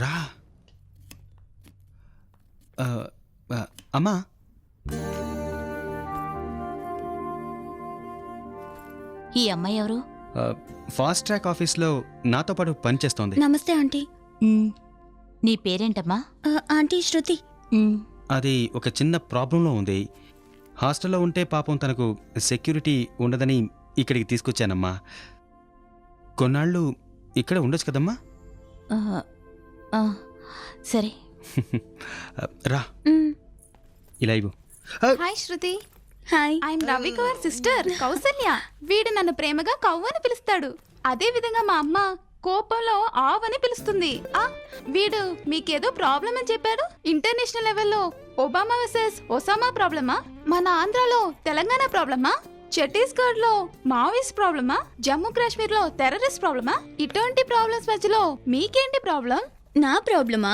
రా. అమ్మా, ఈ అమ్మాయి ఎవరు? ఫాస్ట్ ట్రాక్ ఆఫీస్లో నాతో పాటు పనిచేస్తోంది. నమస్తే ఆంటీ. నీ పేరేంటమ్మా? ఆంటీ శృతి. అది ఒక చిన్న ప్రాబ్లంలో ఉంది. హాస్టల్లో ఉంటే పాపం తనకు సెక్యూరిటీ ఉండదని ఇక్కడికి తీసుకొచ్చానమ్మా. కొన్నాళ్ళు ఇక్కడ ఉండొచ్చు కదమ్మా. సరే. రా, ఇలా ఇవ్వు. Hi Shruti. Hi. I'm Ravi Kumar sister Kausalya. వీడు నన్ను ప్రేమగా కవ్వు అని పిలుస్తాడు. అదే విధంగా మా అమ్మ కోపంలో ఆవ్ అని పిలుస్తుంది. వీడు మీకేదో ప్రాబ్లం అని చెప్పాడు. ఇంటర్నేషనల్ లెవెల్లో ఒబామా వర్సెస్ ఒసామా ప్రాబ్లమా? మన ఆంధ్రాలో తెలంగాణ ప్రాబ్లమా? ఛత్తీస్గఢ్ లో మావోయిస్ట్ ప్రాబ్లమా? జమ్మూ కాశ్మీర్ లో టెర్రరిస్ట్ ప్రాబ్లమా? ఇటువంటి ప్రాబ్లమ్స్ మధ్యలో మీకేంటి ప్రాబ్లం? నా ప్రాబ్లమా?